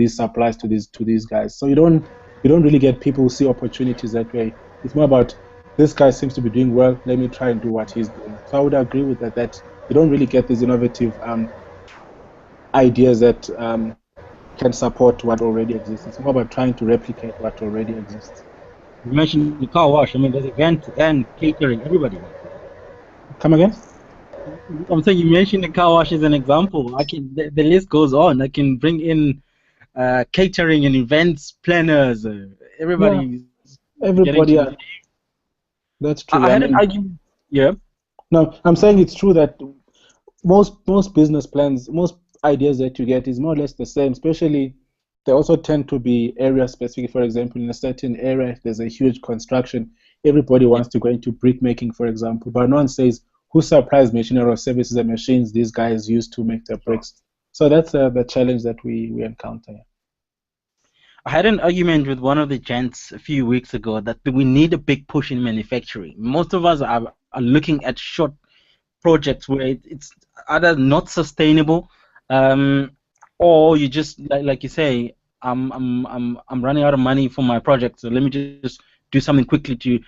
supplies to these guys? So you don't really get people who see opportunities that way. It's more about, this guy seems to be doing well, let me try and do what he's doing. So I would agree with that you don't really get these innovative ideas that can support what already exists. It's more about trying to replicate what already exists. You mentioned the car wash. I mean, there's events and catering, everybody. Come again? I'm saying you mentioned the car wash as an example. The list goes on. I can bring in catering and events planners. Everybody. Yeah, that's true. I had an argument. Yeah. No, I'm saying it's true that most business plans, most ideas that you get is more or less the same, especially they also tend to be area specific. For example, in a certain area, if there's a huge construction, everybody wants to go into brick making, for example, but no one says who supplies machinery or services and machines these guys use to make their bricks. So that's the challenge that we encounter. I had an argument with one of the gents a few weeks ago that we need a big push in manufacturing. Most of us are looking at short projects where it's either not sustainable, or you just like you say, I'm running out of money for my project, so let me just do something quickly to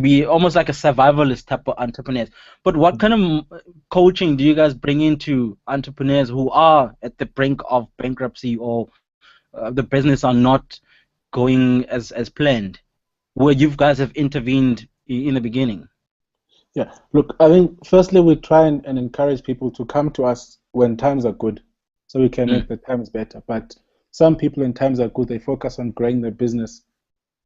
be almost like a survivalist type of entrepreneurs. But what kind of coaching do you guys bring into entrepreneurs who are at the brink of bankruptcy, or the business are not going as planned, where you guys have intervened in the beginning? Yeah, look, I think firstly we try and encourage people to come to us when times are good, so we can make the times better. But some people, in times are good, they focus on growing their business,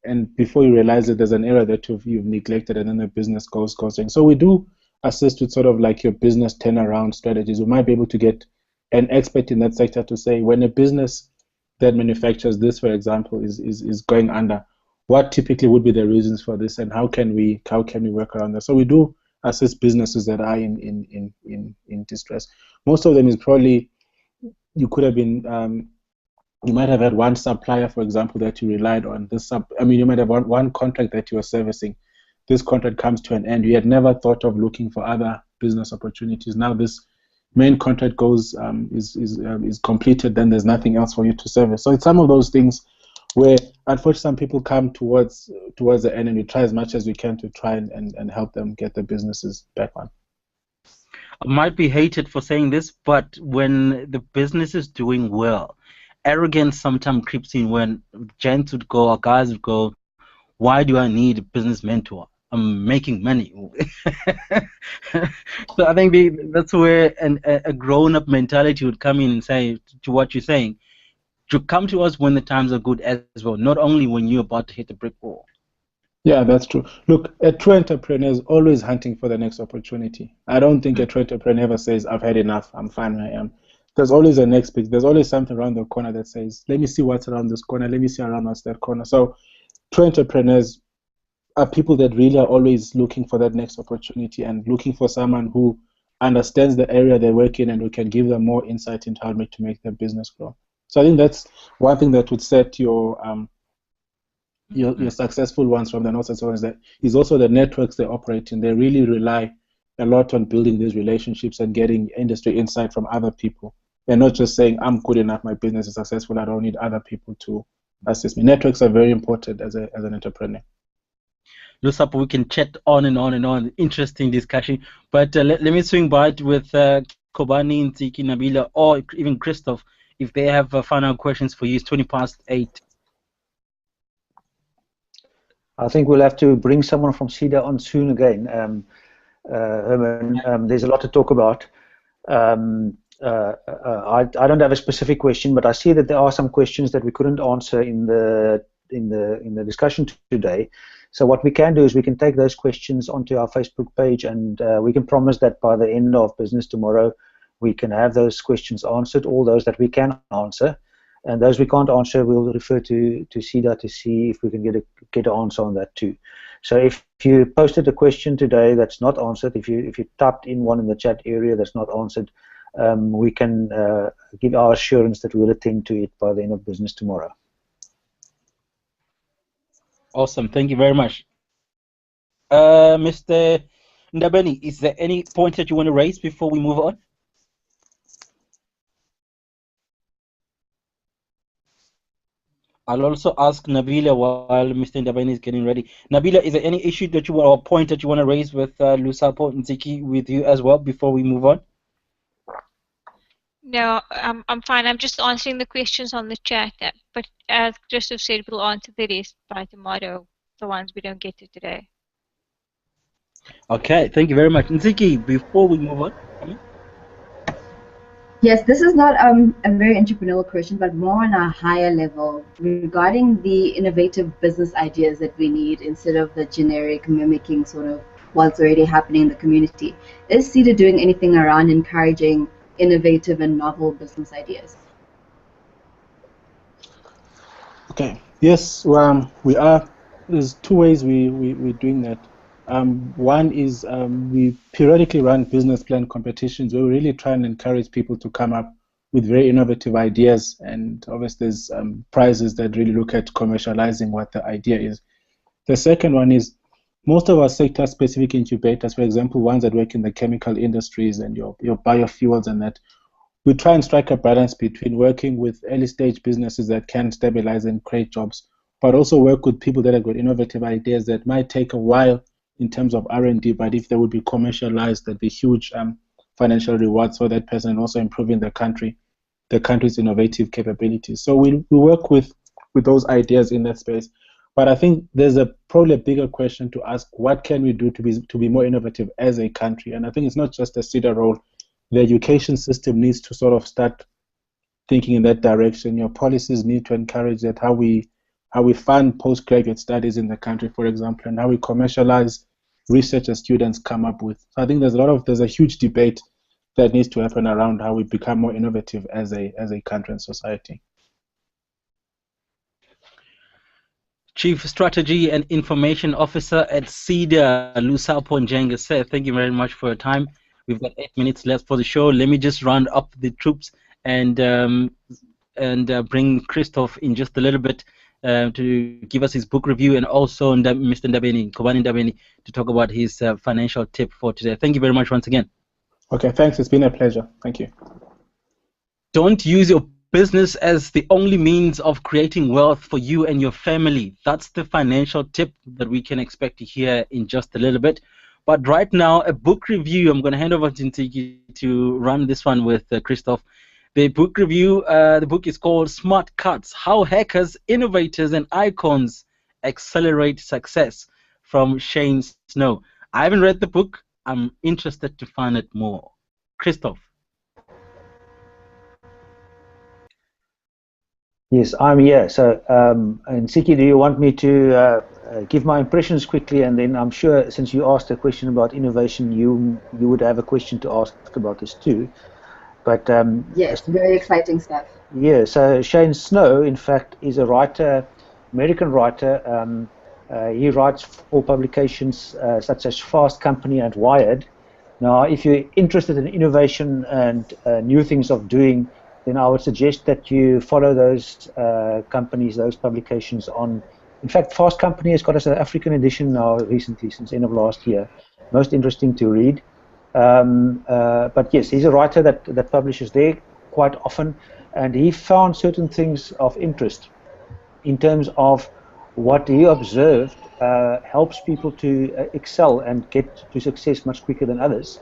and before you realize it, there's an area that you've neglected, and then the business goes down. So we do assist with sort of like your business turnaround strategies. We might be able to get an expert in that sector to say, when a business that manufactures this, for example, is going under, what typically would be the reasons for this, and how can we work around that? So we do assist businesses that are in distress. Most of them is probably, you could have been, you might have had one supplier, for example, that you relied on. You might have one contract that you were servicing. This contract comes to an end. You had never thought of looking for other business opportunities. Now this main contract is completed, then there's nothing else for you to service. So it's some of those things where, unfortunately, some people come towards the end, and we try as much as we can to try and help them get their businesses back on. I might be hated for saying this, but when the business is doing well, arrogance sometimes creeps in when gents would go, or guys would go, why do I need a business mentor? I'm making money. So I think that's where a grown-up mentality would come in and say, to what you're saying, to come to us when the times are good as well, not only when you're about to hit a brick wall. Yeah, that's true. Look, a true entrepreneur is always hunting for the next opportunity. I don't think a true entrepreneur ever says, I've had enough, I'm fine where I am. There's always a next big, there's always something around the corner that says, let me see what's around this corner, let me see around what's that corner. So true entrepreneurs are people that really are always looking for that next opportunity and looking for someone who understands the area they work in and who can give them more insight into how to make their business grow. So I think that's one thing that would set your successful ones from the not successful ones, that is also the networks they operate in. They really rely a lot on building these relationships and getting industry insight from other people, and not just saying, I'm good enough, my business is successful, I don't need other people to assist me. Networks are very important as an entrepreneur. Lusapho, we can chat on and on and on. Interesting discussion. But let me swing by it with Kobani, Ntsiki, Nabila, or even Christoph, if they have final questions for you. It's 8:20. I think we'll have to bring someone from Seda on soon again. Herman, there's a lot to talk about. I don't have a specific question, but I see that there are some questions that we couldn't answer in the the discussion today. So what we can do is we can take those questions onto our Facebook page, and we can promise that by the end of business tomorrow, we can have those questions answered, all those that we can answer. And those we can't answer, we'll refer to Seda to see if we can get an answer on that too. So if you posted a question today that's not answered, if you typed in one in the chat area that's not answered, we can give our assurance that we'll attend to it by the end of business tomorrow. Awesome, thank you very much. Mr. Ndabeni, is there any point that you want to raise before we move on? I'll also ask Nabila while Mr. Ndabeni is getting ready. Nabila, is there any issue that you or point that you want to raise with Lusapho Njenge with you as well before we move on? No, I'm fine. I'm just answering the questions on the chat. But as Christoph said, we'll answer the rest by tomorrow, the ones we don't get to today. Okay, thank you very much. Njenge, before we move on. Yes, this is not a very entrepreneurial question, but more on a higher level regarding the innovative business ideas that we need instead of the generic mimicking sort of what's already happening in the community. Is Seda doing anything around encouraging innovative and novel business ideas? Okay. Yes, we are. There's two ways we're doing that. One is we periodically run business plan competitions where we really try and encourage people to come up with very innovative ideas, and obviously there's prizes that really look at commercializing what the idea is. The second one is most of our sector-specific incubators, for example, ones that work in the chemical industries and your biofuels and that, we try and strike a balance between working with early-stage businesses that can stabilize and create jobs, but also work with people that have got innovative ideas that might take a while in terms of R&D, but if they would be commercialized, there'd be huge financial rewards for that person, and also improving the country's innovative capabilities. So we work with those ideas in that space. But I think there's probably a bigger question to ask: what can we do to be more innovative as a country? And I think it's not just a Seda role. The education system needs to sort of start thinking in that direction. Your policies need to encourage that, how we fund postgraduate studies in the country, for example, and how we commercialize research that students come up with. So I think there's a huge debate that needs to happen around how we become more innovative as a country and society. Chief Strategy and Information Officer at Seda, Lusapho Njenge, said, thank you very much for your time. We've got 8 minutes left for the show. Let me just round up the troops and bring Christoph in just a little bit to give us his book review, and also Mr. Ndabeni, to talk about his financial tip for today. Thank you very much once again. Okay, thanks. It's been a pleasure. Thank you. Don't use your business as the only means of creating wealth for you and your family. That's the financial tip that we can expect to hear in just a little bit. But right now, a book review. I'm going to hand over to Njenge to run this one with Christoph. The book review, the book is called Smart Cuts: How Hackers, Innovators, and Icons Accelerate Success, from Shane Snow. I haven't read the book. I'm interested to find it more. Christoph. Yes, I'm here. So, and Siki, do you want me to give my impressions quickly, and then I'm sure since you asked a question about innovation, you would have a question to ask about this too. But yes, very exciting stuff. Yeah, so Shane Snow, in fact, is a writer, American writer. He writes for publications such as Fast Company and Wired. Now, if you're interested in innovation and new things of doing, then I would suggest that you follow those companies, those publications on. In fact, Fast Company has got a South African edition now recently, since the end of last year. Most interesting to read. But yes, he's a writer that publishes there quite often, and he found certain things of interest in terms of what he observed helps people to excel and get to success much quicker than others.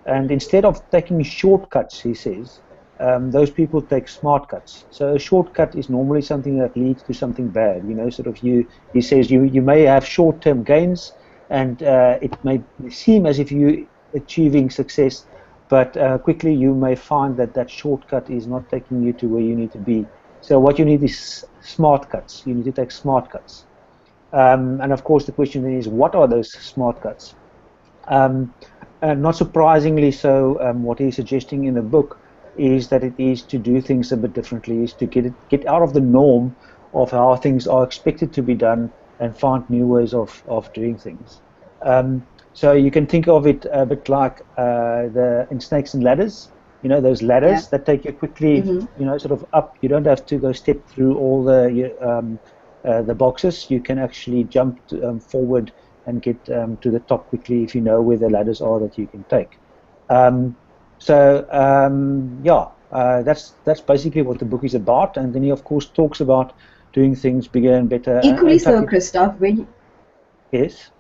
And instead of taking shortcuts, he says, those people take smart cuts. So a shortcut is normally something that leads to something bad. You know, sort of he says you may have short-term gains, and it may seem as if you achieving success, but quickly you may find that shortcut is not taking you to where you need to be. So what you need is smart cuts. You need to take smart cuts. And of course, the question then is, what are those smart cuts? And not surprisingly so, what he's suggesting in the book is that it is to do things a bit differently, is to get out of the norm of how things are expected to be done and find new ways of doing things. So you can think of it a bit like in Snakes and Ladders, those ladders that take you quickly, sort of up. You don't have to go step through all the boxes. You can actually jump forward and get to the top quickly if you know where the ladders are that you can take. That's basically what the book is about. And then he of course talks about doing things bigger and better. Equally so, Christoph. Yes.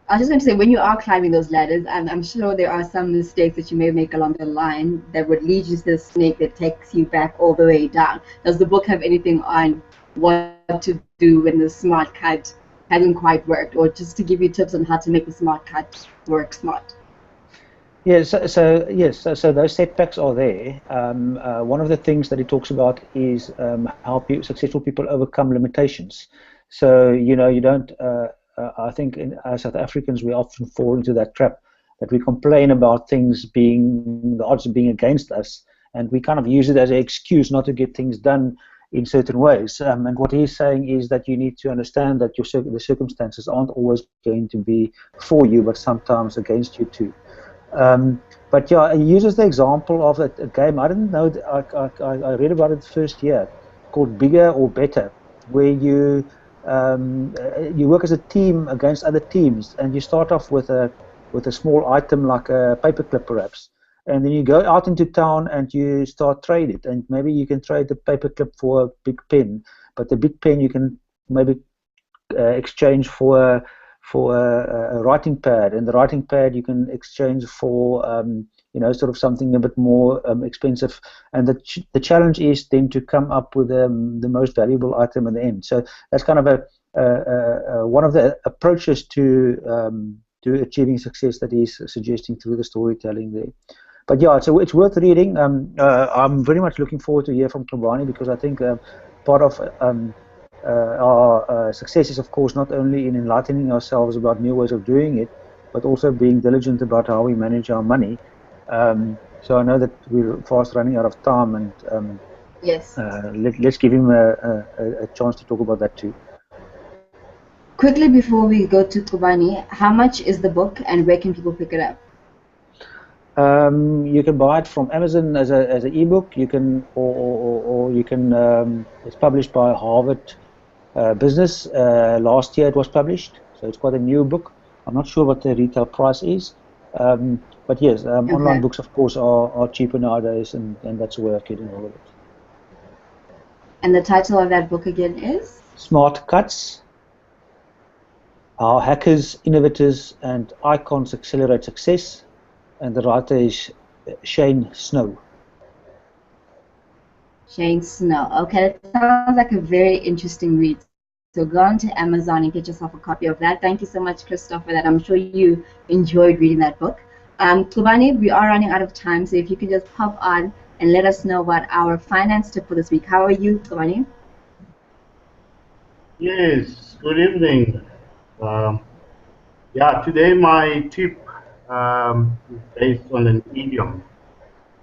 I was just going to say, when you are climbing those ladders, I'm sure there are some mistakes that you may make along the line that would lead you to the snake that takes you back all the way down. Does the book have anything on what to do when the smart cut hasn't quite worked, or just to give you tips on how to make the smart cut work smart? Yes, so those setbacks are there. One of the things that he talks about is how successful people overcome limitations. So you don't. I think as South Africans, we often fall into that trap that we complain about things the odds being against us, and we kind of use it as an excuse not to get things done in certain ways. And what he's saying is that you need to understand that the circumstances aren't always going to be for you, but sometimes against you too. But yeah, he uses the example of a game. I didn't know. I read about it the first year, called Bigger or Better, where you work as a team against other teams, and you start off with a small item like a paperclip perhaps, and then you go out into town and you start trade it, and maybe you can trade the paperclip for a big pen, but the big pen you can maybe exchange for a writing pad, and the writing pad you can exchange for sort of something a bit more expensive, and the challenge is then to come up with the most valuable item at the end. So that's kind of one of the approaches to achieving success that he's suggesting through the storytelling there. But yeah, so it's worth reading. I'm very much looking forward to hear from Kobani, because I think part of our success is, of course, not only in enlightening ourselves about new ways of doing it, but also being diligent about how we manage our money. So I know that we're fast running out of time, and yes, let's give him a chance to talk about that too. Quickly before we go to Kobani, how much is the book, and where can people pick it up? You can buy it from Amazon as an ebook. You can, or you can. It's published by Harvard Business. Last year it was published, so it's quite a new book. I'm not sure what the retail price is, but yes, online books, of course, are cheaper nowadays, and that's where I'm getting all of it. And the title of that book again is? Smart Cuts: How Hackers, Innovators, and Icons Accelerate Success. And the writer is Shane Snow. Shane Snow. Okay, that sounds like a very interesting read. So go on to Amazon and get yourself a copy of that. Thank you so much, Christoph, for that. I'm sure you enjoyed reading that book. Kobani, we are running out of time, so if you could just pop on and let us know about our finance tip for this week. How are you, Kobani? Yes, good evening. Today my tip is based on an idiom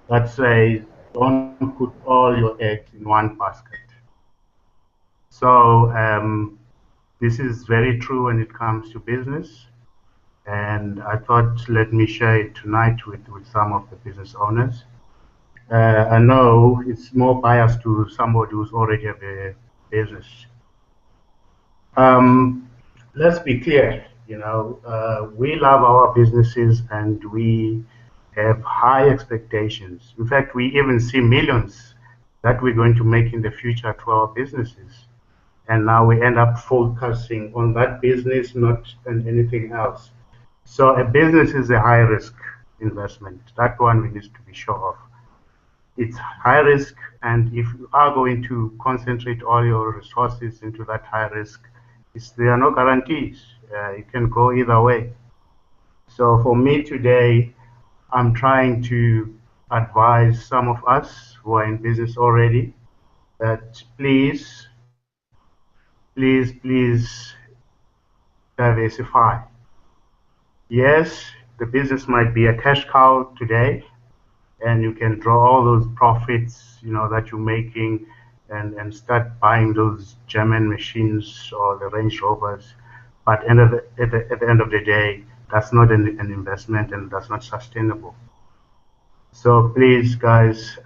that says, don't put all your eggs in one basket. So this is very true when it comes to business, and I thought let me share it tonight with some of the business owners. I know it's more biased to somebody who's already have a business. Let's be clear, we love our businesses and we have high expectations. In fact, we even see millions that we're going to make in the future to our businesses. And now we end up focusing on that business, not on anything else. So a business is a high risk investment. That one we need to be sure of. It's high risk, and if you are going to concentrate all your resources into that high risk, there are no guarantees. It can go either way. So for me today, I'm trying to advise some of us who are in business already that please diversify. Yes, the business might be a cash cow today, and you can draw all those profits, that you're making, and start buying those German machines or the Range Rovers. But at the end of the day, that's not an investment, and that's not sustainable. So please, guys,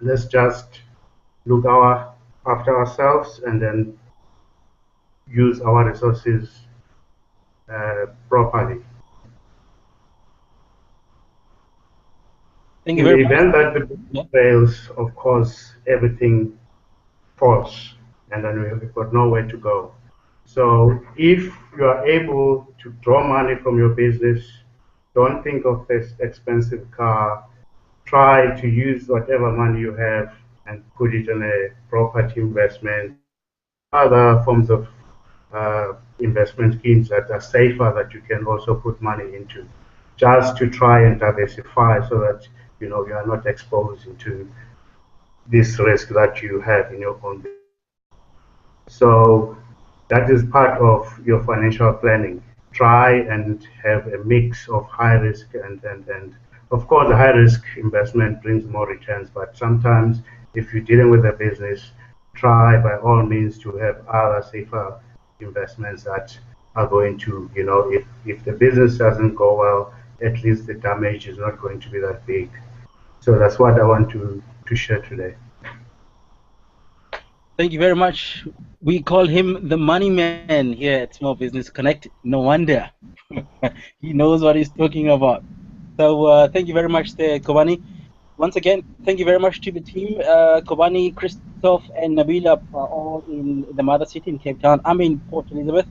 let's just look after ourselves and then use our resources properly. Thank In you the very much. event that the business fails, of course, everything falls, and then we've got nowhere to go. So if you are able to draw money from your business, don't think of this expensive car. Try to use whatever money you have and put it in a property investment, other forms of investment schemes that are safer that you can also put money into, just to try and diversify so that you are not exposed to this risk that you have in your own business. So that is part of your financial planning. Try and have a mix of high risk and of course the high risk investment brings more returns, but sometimes if you're dealing with a business, try by all means to have other safer investments that are going to, if the business doesn't go well, at least the damage is not going to be that big. So that's what I want to share today. Thank you very much. We call him the money man here at Small Business Connect. No wonder. He knows what he's talking about. So thank you very much there, Kobani. Once again, thank you very much to the team. Kobani, Christoph, and Nabila are all in the mother city in Cape Town. I'm in Port Elizabeth.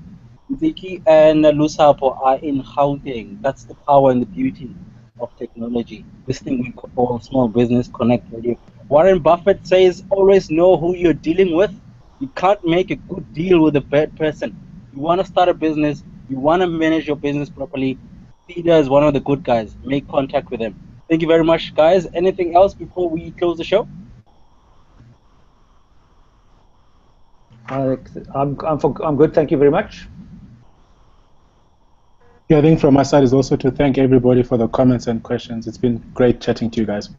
Ziki and Lusapho are in Gauteng. That's the power and the beauty of technology. This thing we call Small Business Connect Radio. Warren Buffett says, always know who you're dealing with. You can't make a good deal with a bad person. You want to start a business, you want to manage your business properly. Seda is one of the good guys. Make contact with him. Thank you very much, guys. Anything else before we close the show? I'm good. Thank you very much. Yeah, I think from my side is also to thank everybody for the comments and questions. It's been great chatting to you guys.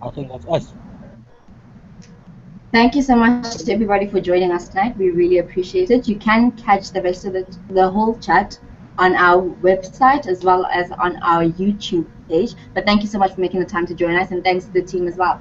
I think that's us. Thank you so much to everybody for joining us tonight. We really appreciate it. You can catch the rest of the whole chat on our website as well as on our YouTube page. But thank you so much for making the time to join us, and thanks to the team as well.